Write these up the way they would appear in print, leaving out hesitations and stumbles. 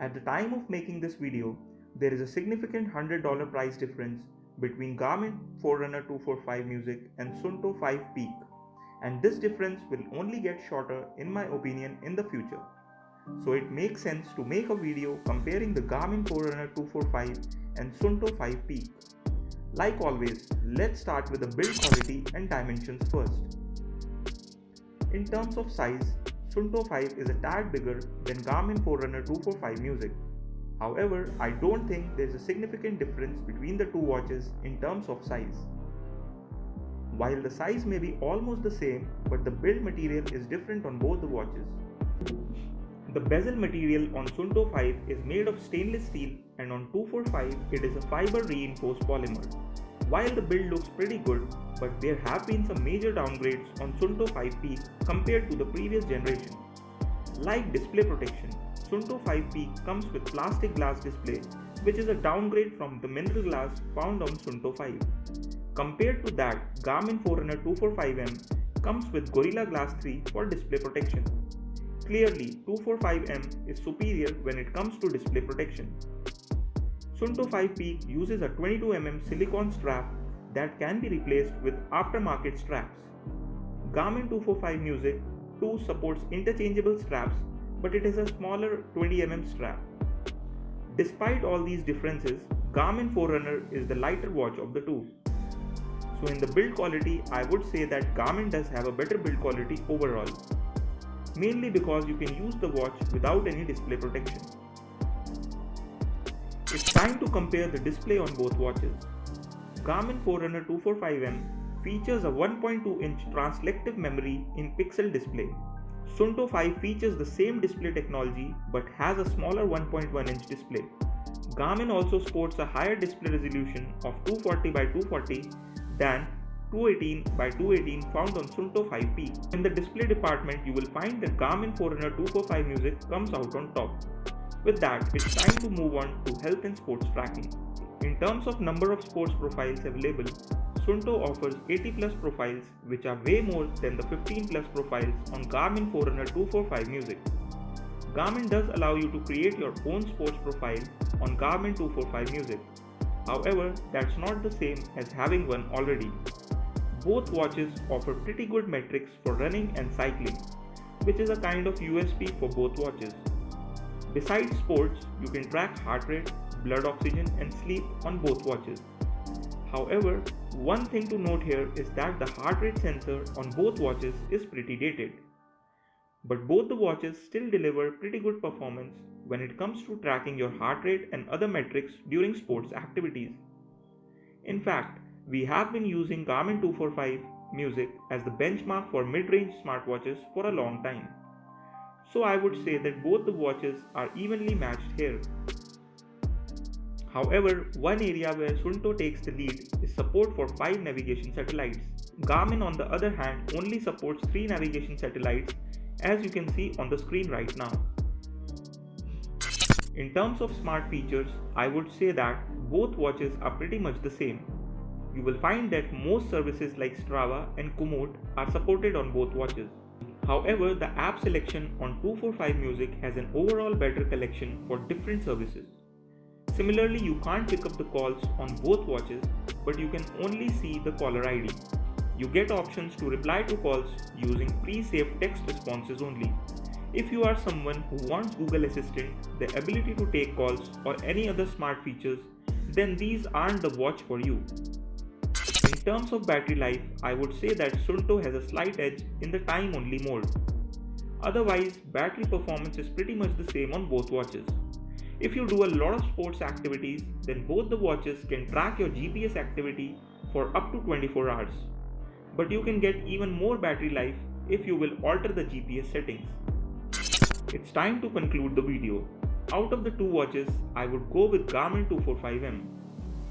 At the time of making this video, there is a significant $100 price difference between Garmin Forerunner 245 Music and Suunto 5 Peak, and this difference will only get shorter in my opinion in the future. So it makes sense to make a video comparing the Garmin Forerunner 245 and Suunto 5 Peak. Like always, let's start with the build quality and dimensions first. In terms of size, Suunto 5 is a tad bigger than Garmin Forerunner 245 Music. However, I don't think there is a significant difference between the two watches in terms of size. While the size may be almost the same, but the build material is different on both the watches. The bezel material on Suunto 5 is made of stainless steel, and on 245 it is a fiber reinforced polymer. While the build looks pretty good, but there have been some major downgrades on Suunto 5 Peak compared to the previous generation. Like display protection, Suunto 5 Peak comes with plastic glass display, which is a downgrade from the mineral glass found on Suunto 5. Compared to that, Garmin Forerunner 245M comes with Gorilla Glass 3 for display protection. Clearly, 245M is superior when it comes to display protection. Suunto 5 Peak uses a 22mm silicone strap that can be replaced with aftermarket straps. Garmin 245 Music too supports interchangeable straps, but it is a smaller 20mm strap. Despite all these differences, Garmin Forerunner is the lighter watch of the two. So in the build quality, I would say that Garmin does have a better build quality overall, mainly because you can use the watch without any display protection. It's time to compare the display on both watches. Garmin Forerunner 245M features a 1.2-inch translective memory in pixel display. Suunto 5 features the same display technology but has a smaller 1.1-inch display. Garmin also sports a higher display resolution of 240 by 240 than 218 by 218 found on Suunto 5 Peak. In the display department, you will find that Garmin Forerunner 245 Music comes out on top. With that, it's time to move on to health and sports tracking. In terms of number of sports profiles available, Suunto offers 80 plus profiles, which are way more than the 15 plus profiles on Garmin Forerunner 245 Music. Garmin does allow you to create your own sports profile on Garmin 245 Music. However, that's not the same as having one already. Both watches offer pretty good metrics for running and cycling, which is a kind of USP for both watches. Besides sports, you can track heart rate, blood oxygen and sleep on both watches. However, one thing to note here is that the heart rate sensor on both watches is pretty dated. But both the watches still deliver pretty good performance when it comes to tracking your heart rate and other metrics during sports activities. In fact, we have been using Garmin 245 Music as the benchmark for mid-range smartwatches for a long time. So I would say that both the watches are evenly matched here. However, one area where Suunto takes the lead is support for 5 navigation satellites. Garmin on the other hand only supports 3 navigation satellites, as you can see on the screen right now. In terms of smart features, I would say that both watches are pretty much the same. You will find that most services like Strava and Komoot are supported on both watches. However, the app selection on 245 Music has an overall better collection for different services. Similarly, you can't pick up the calls on both watches, but you can only see the caller ID. You get options to reply to calls using pre-saved text responses only. If you are someone who wants Google Assistant, the ability to take calls or any other smart features, then these aren't the watch for you. In terms of battery life, I would say that Suunto has a slight edge in the time only mode. Otherwise, battery performance is pretty much the same on both watches. If you do a lot of sports activities, then both the watches can track your GPS activity for up to 24 hours. But you can get even more battery life if you will alter the GPS settings. It's time to conclude the video. Out of the two watches, I would go with Garmin 245M.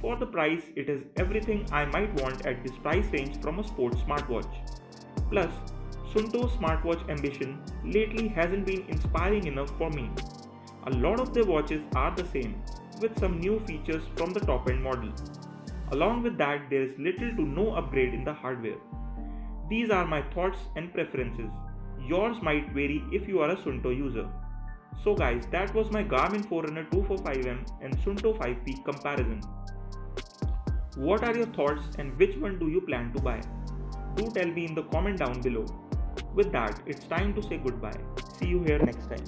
For the price, it is everything I might want at this price range from a sports smartwatch. Plus, Suunto's smartwatch ambition lately hasn't been inspiring enough for me. A lot of their watches are the same, with some new features from the top-end model. Along with that, there is little to no upgrade in the hardware. These are my thoughts and preferences. Yours might vary if you are a Suunto user. So guys, that was my Garmin Forerunner 245M and Sunto 5 Peak comparison. What are your thoughts and which one do you plan to buy? Do tell me in the comment down below. With that, it's time to say goodbye. See you here next time.